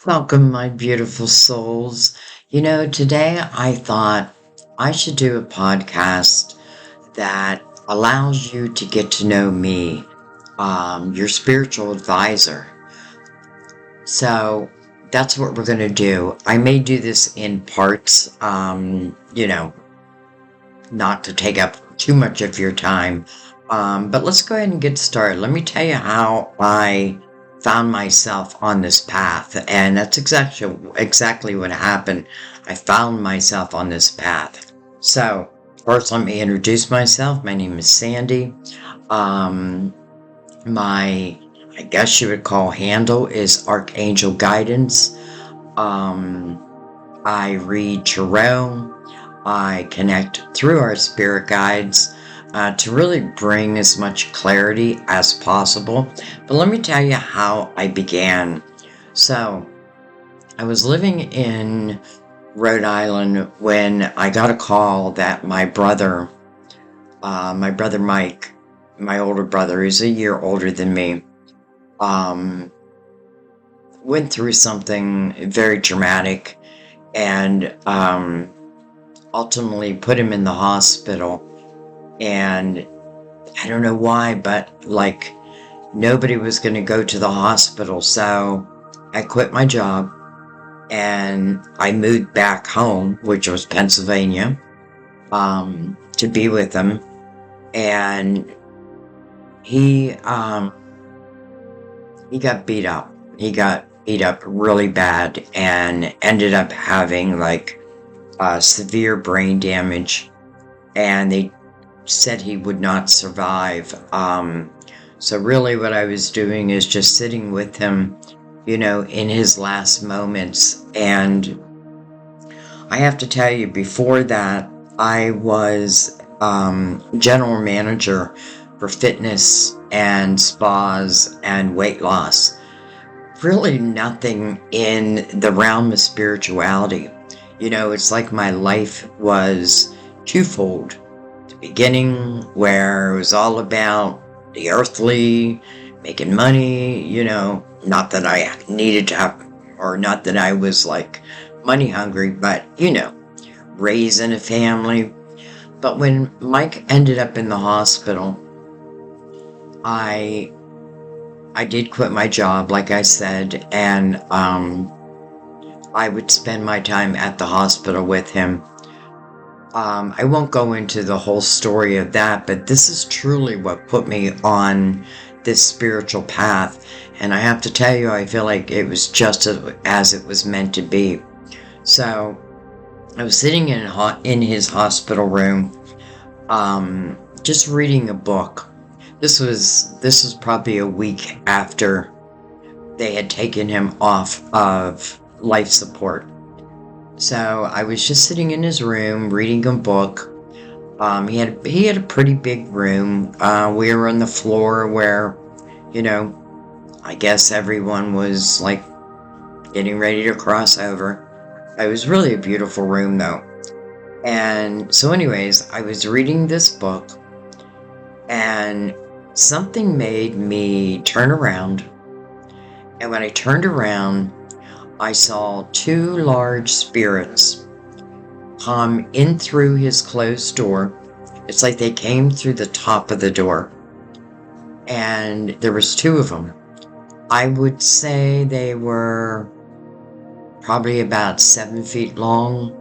Welcome, my beautiful souls. Today I thought I should do a podcast that allows you to get to know me, your spiritual advisor. So that's what we're going to do. I may do this in parts, not to take up too much of your time. But let's go ahead and get started. Let me tell you how I found myself on this path, and that's exactly what happened. I found myself on this path. So, first, let me introduce myself. My name is Sandy. I guess you would call handle is Archangel Guidance. I read tarot. I connect through our spirit guides to really bring as much clarity as possible. But let me tell you how I began. So, I was living in Rhode Island when I got a call that my brother Mike, my older brother, who's a year older than me, went through something very dramatic and ultimately put him in the hospital. And I don't know why, but nobody was going to go to the hospital. So I quit my job and I moved back home, which was Pennsylvania, to be with him. And he got beat up. He got beat up really bad and ended up having severe brain damage. And they said he would not survive. So really what I was doing is just sitting with him, in his last moments. And I have to tell you, before that, I was general manager for fitness and spas and weight loss. Really nothing in the realm of spirituality. It's like my life was twofold. The beginning, where it was all about the earthly, making money, not that I needed to have, or not that I was money hungry, but, raising a family. But when Mike ended up in the hospital, I did quit my job, like I said, and I would spend my time at the hospital with him. I won't go into the whole story of that, but this is truly what put me on this spiritual path. And I have to tell you, I feel like it was just as it was meant to be. So I was sitting in his hospital room, just reading a book. This was probably a week after they had taken him off of life support. So I was just sitting in his room reading a book. He had a pretty big room. We were on the floor where, I guess everyone was getting ready to cross over. It was really a beautiful room though. And so anyways, I was reading this book and something made me turn around. And when I turned around, I saw two large spirits come in through his closed door. It's like they came through the top of the door. And there was two of them. I would say they were probably about 7 feet long,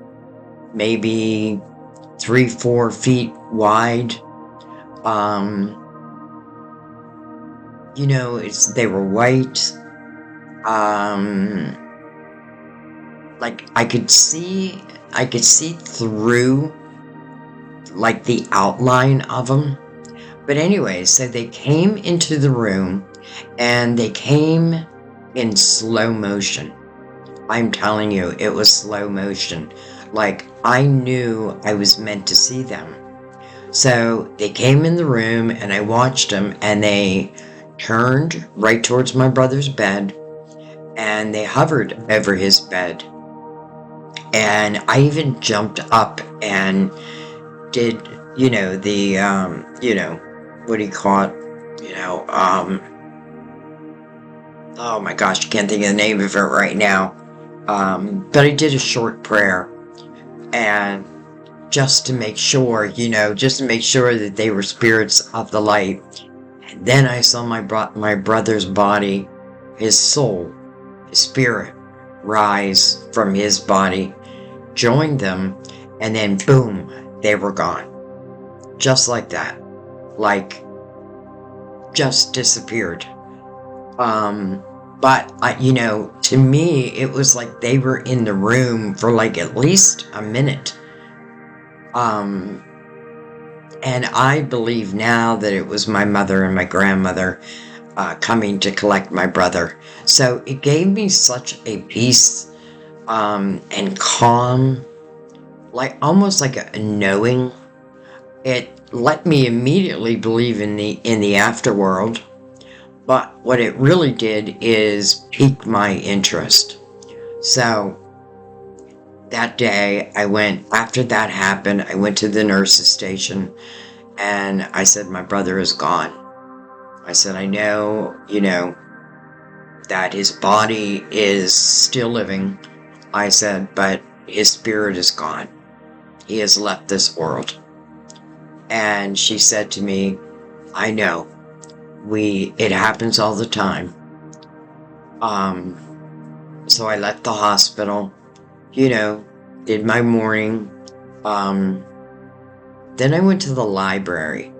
maybe 3-4 feet wide. They were white. I could see through the outline of them. But anyway, so they came into the room and they came in slow motion. I'm telling you, it was slow motion. I knew I was meant to see them. So they came in the room and I watched them, and they turned right towards my brother's bed and they hovered over his bed. And I even jumped up and did, what do you call it? oh my gosh, I can't think of the name of it right now. But I did a short prayer, and just to make sure, just to make sure that they were spirits of the light. And then I saw my brother's body, his soul, his spirit, rise from his body, joined them, and then boom, they were gone. Just like that. Like, just disappeared. But, to me, it was like they were in the room for like at least a minute. And I believe now that it was my mother and my grandmother coming to collect my brother. So it gave me such a peace and calm, like almost like a knowing. It let me immediately believe in the afterworld. But what it really did is pique my interest. So that day after that happened, I went to the nurse's station and I said, my brother is gone. I said, I know, that his body is still living. I said, but his spirit is gone. He has left this world. And she said to me, I know. It happens all the time. So I left the hospital, did my morning. Then I went to the library.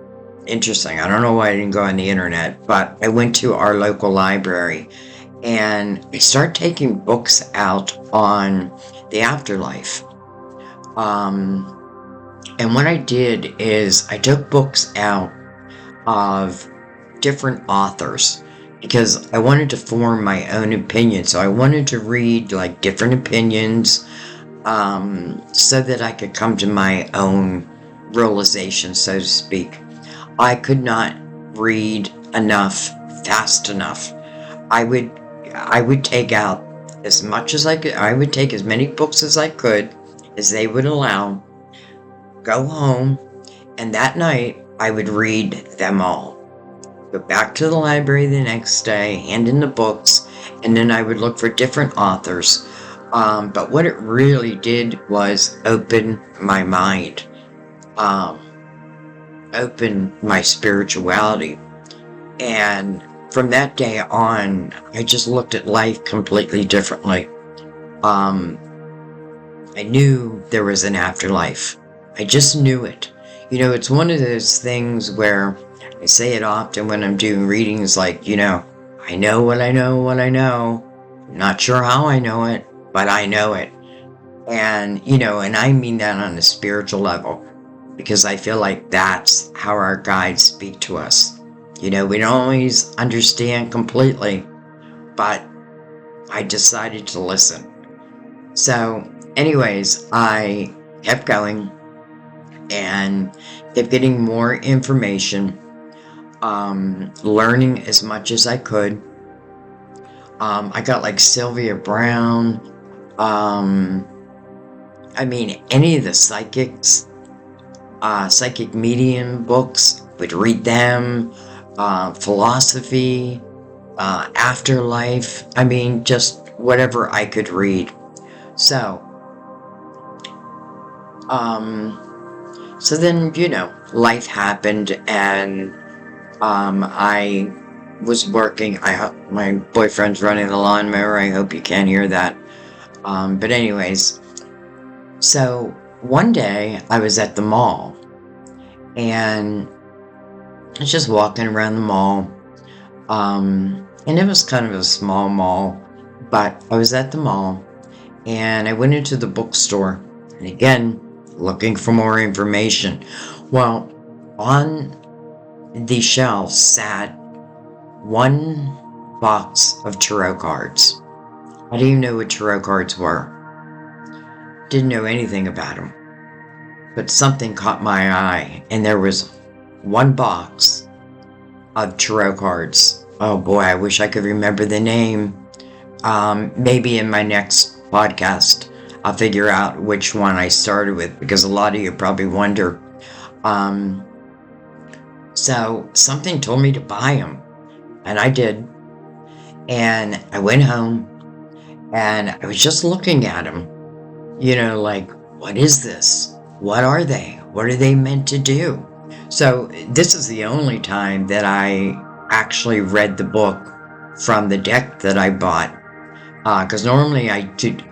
Interesting. I don't know why I didn't go on the internet, but I went to our local library and I started taking books out on the afterlife. And what I did is I took books out of different authors because I wanted to form my own opinion. So I wanted to read like different opinions so that I could come to my own realization, so to speak. I could not read enough fast enough. I would take out as much as I could. I would take as many books as I could, as they would allow, go home, and that night I would read them all. Go back to the library the next day, hand in the books, and then I would look for different authors. But what it really did was open my mind, open my spirituality. And from that day on, I just looked at life completely differently. I knew there was an afterlife. I just knew it. It's one of those things where I say it often when I'm doing readings, like, I know what I know, what I know. I'm not sure how I know it, but I know it. And, and I mean that on a spiritual level, because I feel like that's how our guides speak to us. We don't always understand completely, but I decided to listen. So, anyways, I kept going and kept getting more information, learning as much as I could. I got like Sylvia Brown, any of the psychic medium books, would read them, philosophy, afterlife, just whatever I could read. So then, life happened, and I was working. My boyfriend's running the lawnmower. I hope you can't hear that. But anyways, so one day I was at the mall, and I was just walking around the mall. And it was kind of a small mall, but I was at the mall, and I went into the bookstore, and again, looking for more information. Well, on the shelf sat one box of tarot cards. I didn't even know what tarot cards were. Didn't know anything about them. But something caught my eye, and there was one box of tarot cards. Oh boy, I wish I could remember the name. Maybe in my next podcast, I'll figure out which one I started with, because a lot of you probably wonder. So something told me to buy them, and I did. And I went home and I was just looking at them, like, what is this? What are they? What are they meant to do? So this is the only time that I actually read the book from the deck that I bought. Because normally I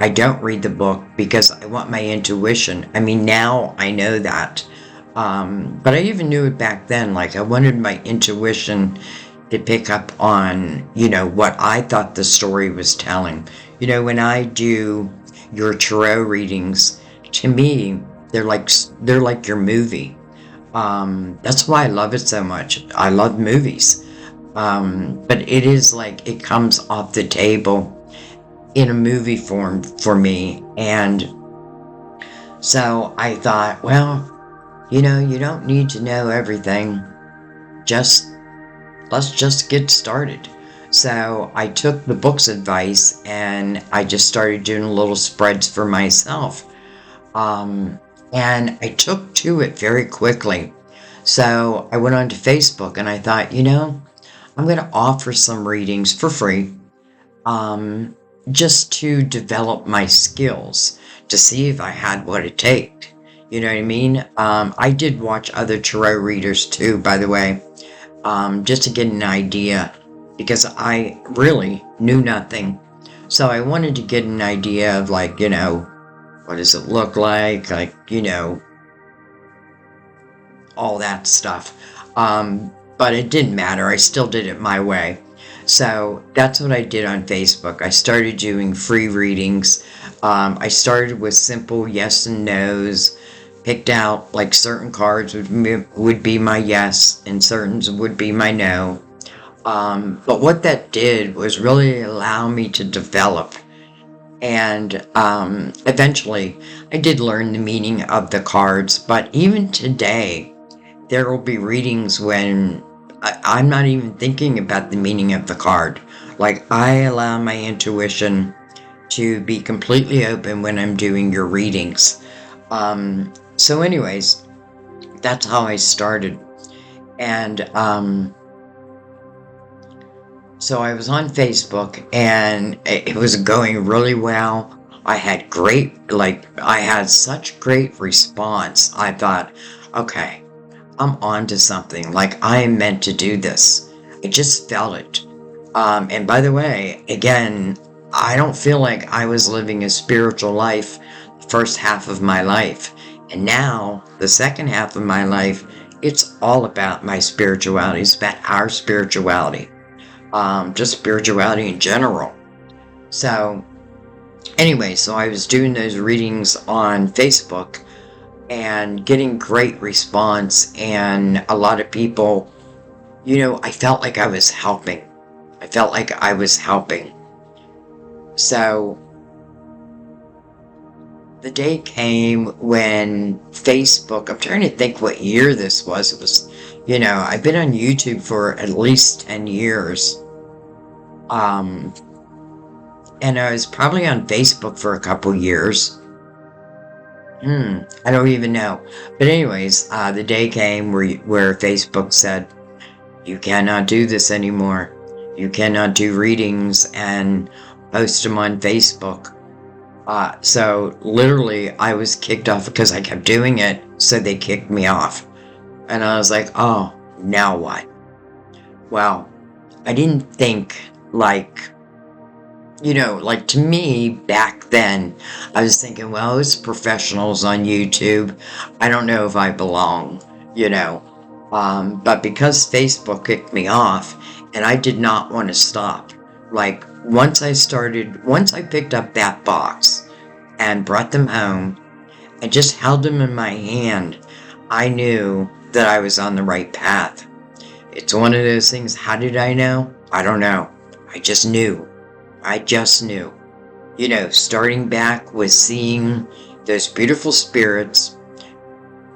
don't read the book because I want my intuition. I mean, now I know that. But I even knew it back then. Like, I wanted my intuition to pick up on, what I thought the story was telling. When I do your tarot readings, to me, they're like your movie. That's why I love it so much. I love movies. But it is like it comes off the table in a movie form for me. And so I thought, well, you don't need to know everything. Let's just get started. So I took the book's advice and I just started doing little spreads for myself. And I took to it very quickly. So I went onto Facebook and I thought, I'm going to offer some readings for free. Just to develop my skills, to see if I had what it takes. You know what I mean? I did watch other tarot readers too, by the way, just to get an idea, because I really knew nothing. So I wanted to get an idea of, like, what does it look like? Like, all that stuff. But it didn't matter. I still did it my way. So that's what I did on Facebook. I started doing free readings. I started with simple yes and no's, picked out like certain cards would be my yes and certain would be my no. But what that did was really allow me to develop. And eventually I did learn the meaning of the cards. But even today, there will be readings when I'm not even thinking about the meaning of the card. Like, I allow my intuition to be completely open when I'm doing your readings. So anyways, that's how I started. And so I was on Facebook and it was going really well. I had such great response. I thought, okay, I'm on to something. Like, I am meant to do this. I just felt it. And by the way, again, I don't feel like I was living a spiritual life the first half of my life. And now, the second half of my life, it's all about my spirituality. It's about our spirituality. Just spirituality in general. So, anyway, so I was doing those readings on Facebook and getting great response, and a lot of people, I felt like I was helping. So the day came when Facebook, I'm trying to think what year this was. It was, I've been on YouTube for at least 10 years. And I was probably on Facebook for a couple years. I don't even know. But anyways, the day came where Facebook said, you cannot do this anymore. You cannot do readings and post them on Facebook. So literally I was kicked off because I kept doing it. So they kicked me off. And I was like, oh, now what? Well, I didn't think to me back then, I was thinking, well, it's professionals on YouTube. I don't know if I belong, but because Facebook kicked me off and I did not want to stop. Like, once I picked up that box and brought them home and just held them in my hand, I knew that I was on the right path. It's one of those things. How did I know? I don't know. I just knew. Starting back with seeing those beautiful spirits,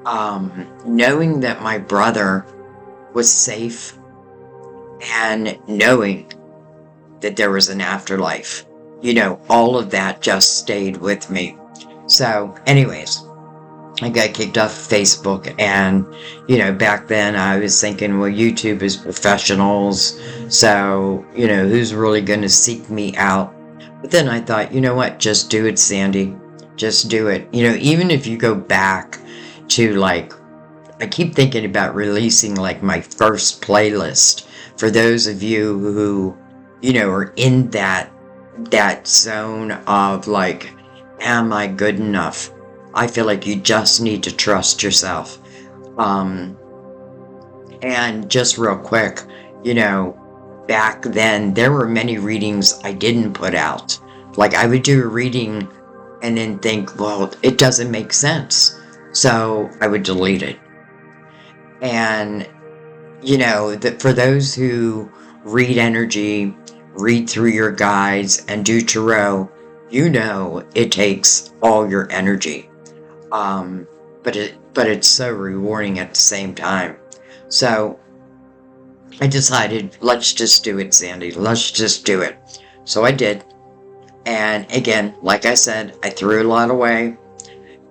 knowing that my brother was safe, and knowing that there was an afterlife. All of that just stayed with me. So, anyways, I got kicked off Facebook, and back then I was thinking, well, YouTube is professionals, so who's really going to seek me out? But then I thought, you know what, just do it, Sandy, just do it. Even if you go back to, like, I keep thinking about releasing like my first playlist for those of you who are in that zone of like, am I good enough? I feel like you just need to trust yourself. And just real quick, back then there were many readings I didn't put out. Like, I would do a reading and then think, well, it doesn't make sense. So I would delete it. And, that for those who read energy, read through your guides, and do tarot, it takes all your energy. But it's so rewarding at the same time. So I decided, let's just do it, Sandy. Let's just do it. So I did. And again, like I said, I threw a lot away.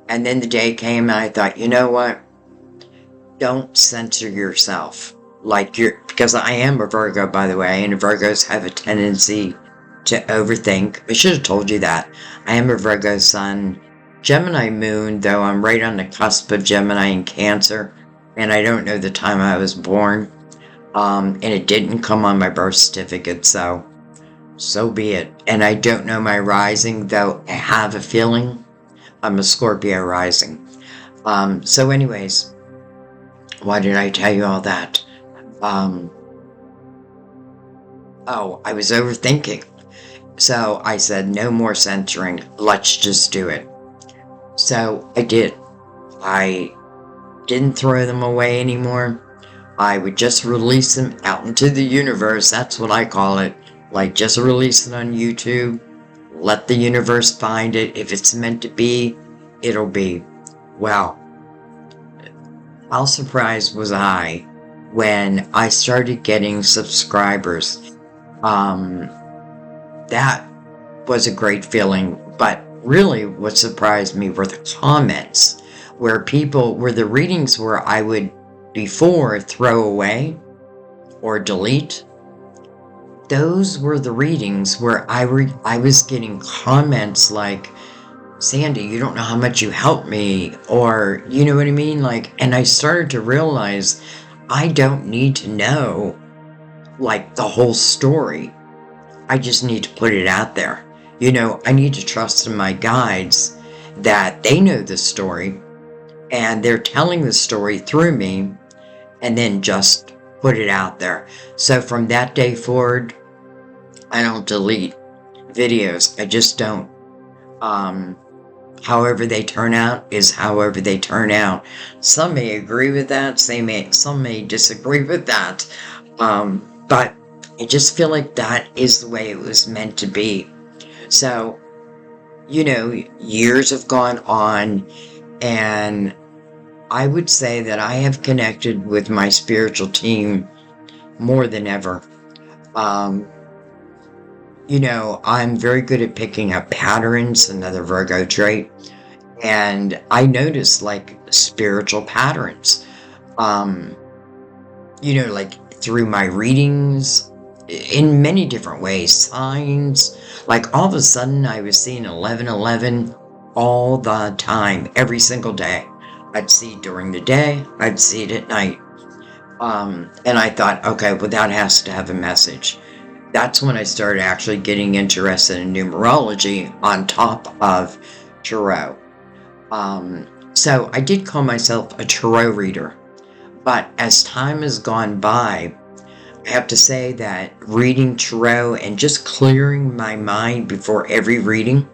And then the day came and I thought, you know what? Don't censor yourself. Because I am a Virgo, by the way, and Virgos have a tendency to overthink. I should have told you that. I am a Virgo sun. Gemini moon, though I'm right on the cusp of Gemini and Cancer, and I don't know the time I was born, and it didn't come on my birth certificate, so be it. And I don't know my rising, though I have a feeling I'm a Scorpio rising. So anyways, why did I tell you all that? I was overthinking. So I said, no more censoring, let's just do it. So I did. I didn't throw them away anymore. I would just release them out into the universe. That's what I call it. Like, just release it on YouTube. Let the universe find it. If it's meant to be, it'll be. Well, how surprised was I when I started getting subscribers? That was a great feeling, but really what surprised me were the comments where the readings where I would before throw away or delete. Those were the readings where I was getting comments like, Sandy, you don't know how much you helped me, or you know what I mean? Like, and I started to realize I don't need to know like the whole story. I just need to put it out there. I need to trust in my guides that they know the story and they're telling the story through me, and then just put it out there. So from that day forward, I don't delete videos. I just don't. However they turn out is however they turn out. Some may agree with that. Some may disagree with that. But I just feel like that is the way it was meant to be. So, years have gone on, and I would say that I have connected with my spiritual team more than ever. I'm very good at picking up patterns, another Virgo trait, and I notice like spiritual patterns, like through my readings, in many different ways, signs. Like all of a sudden I was seeing 1111 all the time, every single day. I'd see it during the day, I'd see it at night. And I thought, okay, well, that has to have a message. That's when I started actually getting interested in numerology on top of tarot. So I did call myself a tarot reader. But as time has gone by, I have to say that reading tarot and just clearing my mind before every reading,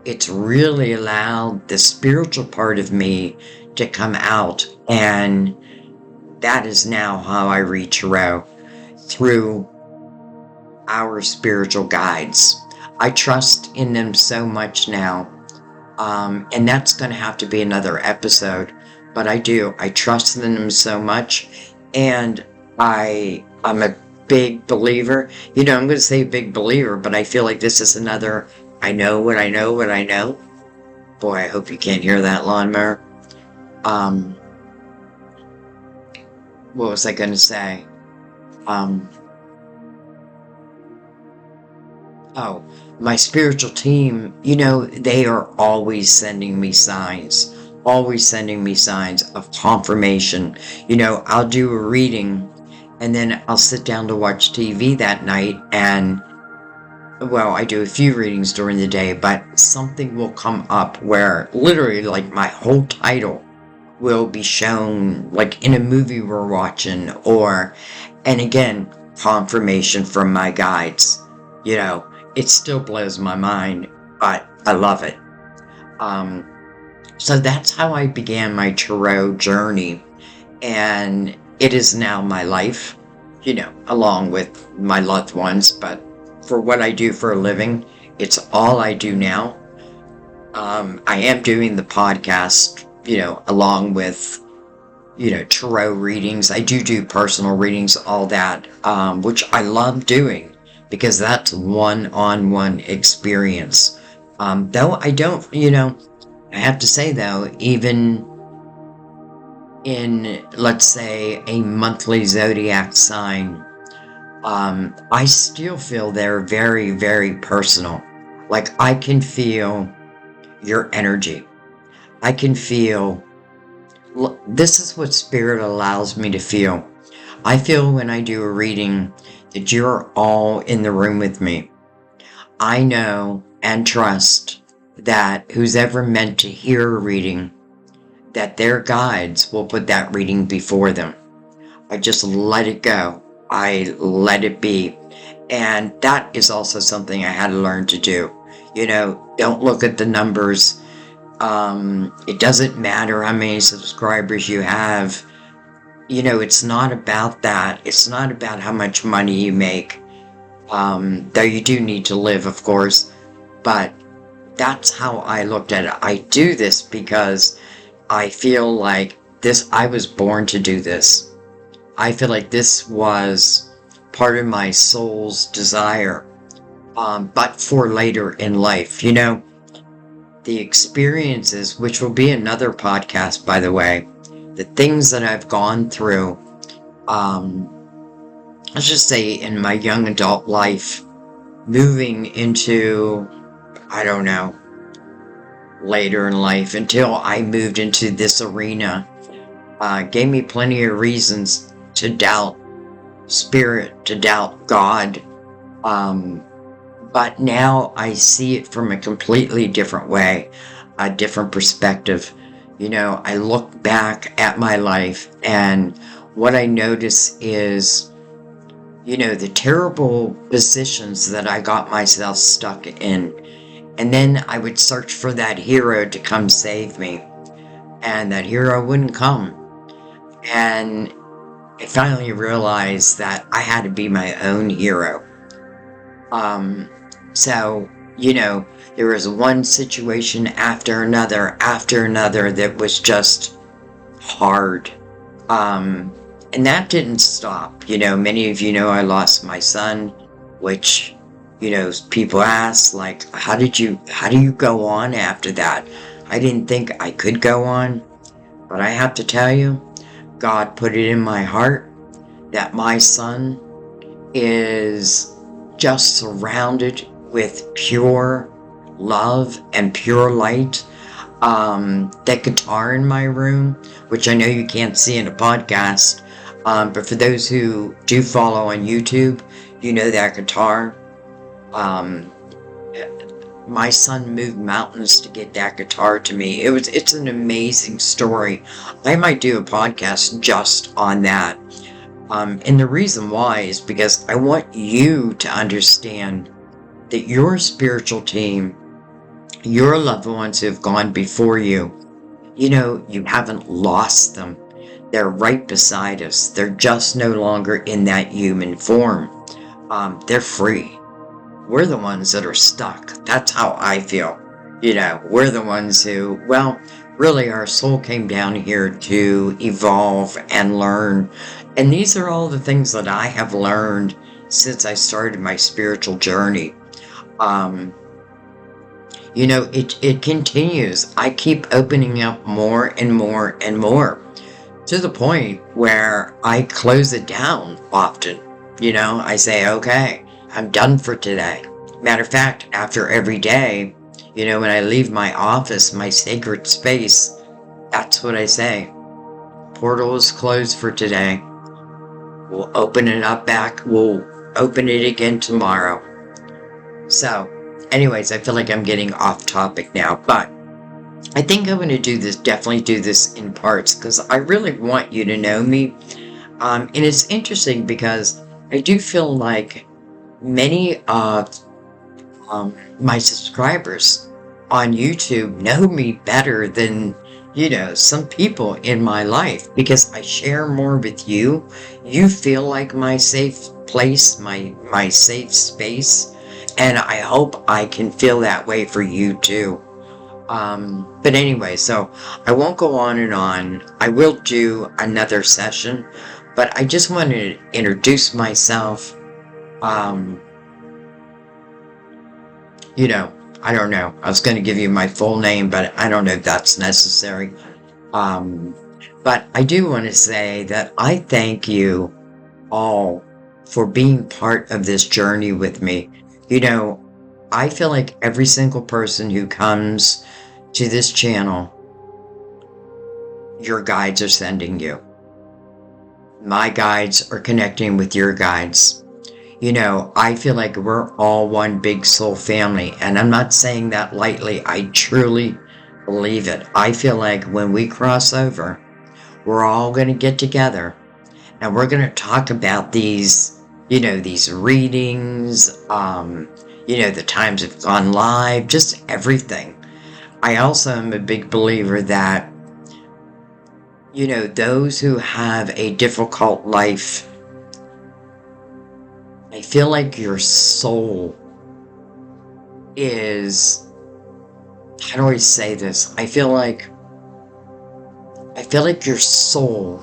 it's really allowed the spiritual part of me to come out. And that is now how I read tarot, through our spiritual guides. I trust in them so much now. And that's going to have to be another episode. But I do. I trust in them so much. And I'm a big believer. I'm going to say big believer, but I feel like this is another I know what I know what I know. Boy, I hope you can't hear that lawnmower. what was I going to say? Um, oh, my spiritual team, they are always sending me signs of confirmation. I'll do a reading and then I'll sit down to watch TV that night, and well, I do a few readings during the day, but something will come up where literally like my whole title will be shown like in a movie we're watching, and again, confirmation from my guides. It still blows my mind, but I love it. So that's how I began my tarot journey, and it is now my life, along with my loved ones, but for what I do for a living, it's all I do now. I am doing the podcast, along with, tarot readings. I do personal readings, all that, which I love doing because that's one-on-one experience. Though I don't, I have to say though, even in, let's say, a monthly zodiac sign, I still feel they're very, very personal. Like I can feel your energy. I can feel, this is what spirit allows me to feel. I feel when I do a reading that you're all in the room with me. I know and trust that who's ever meant to hear a reading, that their guides will put that reading before them. I just let it go. I let it be. And that is also something I had to learn to do. Don't look at the numbers. It doesn't matter how many subscribers you have. It's not about that. It's not about how much money you make. Though you do need to live, of course. But that's how I looked at it. I do this because I feel like I was born to do this. I feel like this was part of my soul's desire, but for later in life. The experiences, which will be another podcast, by the way, the things that I've gone through, let's just say in my young adult life, moving into, I don't know, later in life, until I moved into this arena, gave me plenty of reasons to doubt spirit, to doubt God. But now I see it from a completely different way, a different perspective. I look back at my life, and what I notice is, the terrible positions that I got myself stuck in. And then I would search for that hero to come save me. And that hero wouldn't come. And I finally realized that I had to be my own hero. So, there was one situation after another that was just hard. And that didn't stop. Many of you know I lost my son, which, people ask, like, how do you go on after that? I didn't think I could go on, but I have to tell you, God put it in my heart that my son is just surrounded with pure love and pure light. That guitar in my room, which I know you can't see in a podcast, but for those who do follow on YouTube, that guitar. My son moved mountains to get that guitar to me. It's an amazing story. I might do a podcast just on that. And the reason why is because I want you to understand that your spiritual team, your loved ones who have gone before you, you haven't lost them. They're right beside us. They're just no longer in that human form. They're free. We're the ones that are stuck. That's how I feel. We're the ones who, well, really our soul came down here to evolve and learn. And these are all the things that I have learned since I started my spiritual journey. it continues. I keep opening up more and more and more, to the point where I close it down often. I say, okay, I'm done for today. Matter of fact, after every day, when I leave my office, my sacred space, that's what I say. Portal is closed for today. We'll open it up back. We'll open it again tomorrow. So, anyways, I feel like I'm getting off topic now, but I think I'm going to definitely do this in parts, because I really want you to know me. And it's interesting because I do feel like many of my subscribers on YouTube know me better than, some people in my life, because I share more with you. You feel like my safe place, my safe space, and I hope I can feel that way for you too. But anyway, so I won't go on and on. I will do another session, but I just wanted to introduce myself. I don't know. I was going to give you my full name, but I don't know if that's necessary. But I do want to say that I thank you all for being part of this journey with me. I feel like every single person who comes to this channel, your guides are sending you. My guides are connecting with your guides. I feel like we're all one big soul family, and I'm not saying that lightly. I truly believe it. I feel like when we cross over, we're all going to get together, and we're going to talk about these readings, the times have gone live, just everything. I also am a big believer that, those who have a difficult life, I feel like your soul is, how do I say this? I feel like your soul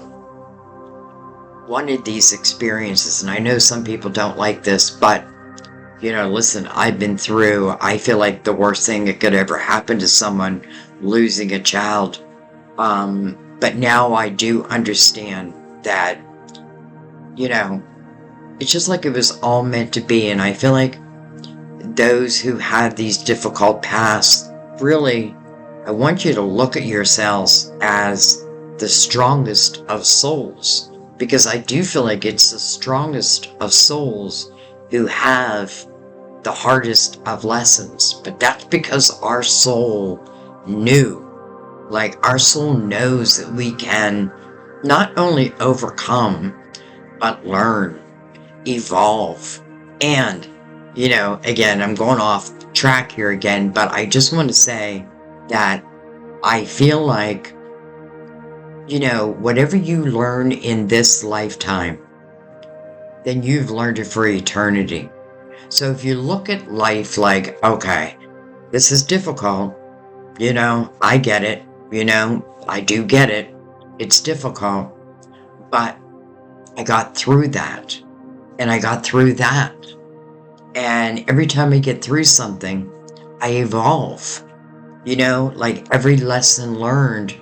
wanted these experiences, and I know some people don't like this, but listen, I've been through, I feel like the worst thing that could ever happen to someone, losing a child. But now I do understand that, it's just like it was all meant to be. And I feel like those who have these difficult pasts, really, I want you to look at yourselves as the strongest of souls, because I do feel like it's the strongest of souls who have the hardest of lessons. But that's because our soul our soul knows that we can not only overcome, but learn, evolve. And, again, I'm going off track here again, but I just want to say that I feel like, whatever you learn in this lifetime, then you've learned it for eternity. So if you look at life like, okay, this is difficult, I get it, I do get it, it's difficult, but I got through that, and I got through that, and every time I get through something, I evolve. Every lesson learned,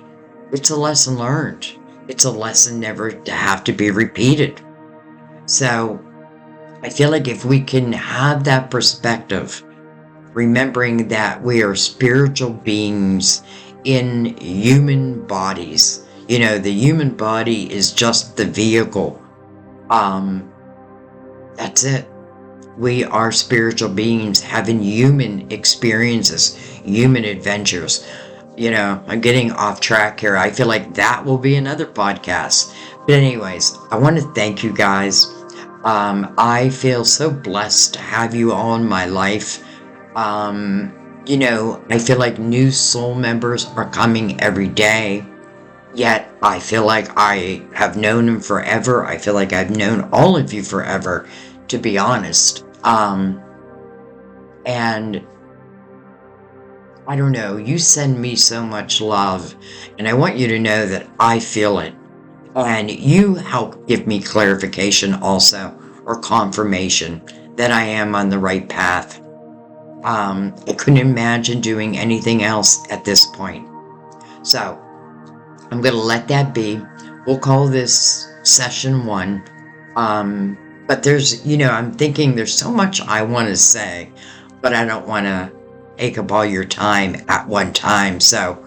it's a lesson learned. It's a lesson never to have to be repeated. So I feel like if we can have that perspective, remembering that we are spiritual beings in human bodies, the human body is just the vehicle. That's it. We are spiritual beings having human experiences, human adventures. I'm getting off track here. I feel like that will be another podcast. But anyways, I want to thank you guys. I feel so blessed to have you all in my life. I feel like new soul members are coming every day. Yet I feel like I have known them forever. I feel like I've known all of you forever, to be honest. And I don't know, you send me so much love, and I want you to know that I feel it. And you help give me clarification also, or confirmation that I am on the right path. I couldn't imagine doing anything else at this point. So I'm going to let that be. We'll call this session 1. But there's, I'm thinking there's so much I want to say, but I don't want to take up all your time at one time. So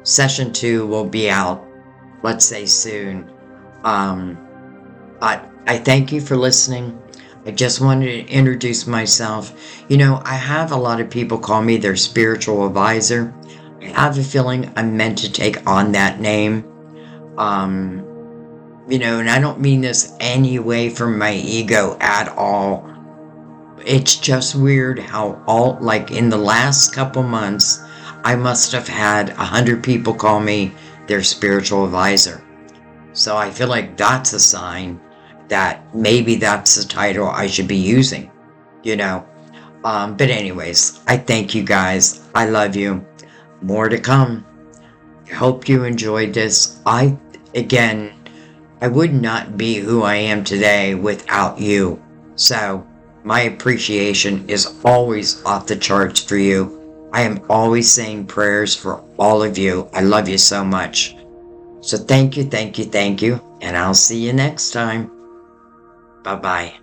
session 2 will be out, let's say soon. But I thank you for listening. I just wanted to introduce myself. I have a lot of people call me their spiritual advisor. I have a feeling I'm meant to take on that name. And I don't mean this any way from my ego at all. It's just weird how like in the last couple months, I must have had 100 people call me their spiritual advisor. So I feel like that's a sign that maybe that's the title I should be using, But anyways, I thank you guys. I love you. More to come. I hope you enjoyed this. I would not be who I am today without you. So my appreciation is always off the charts for you. I am always saying prayers for all of you. I love you so much. So thank you, and I'll see you next time. Bye-bye.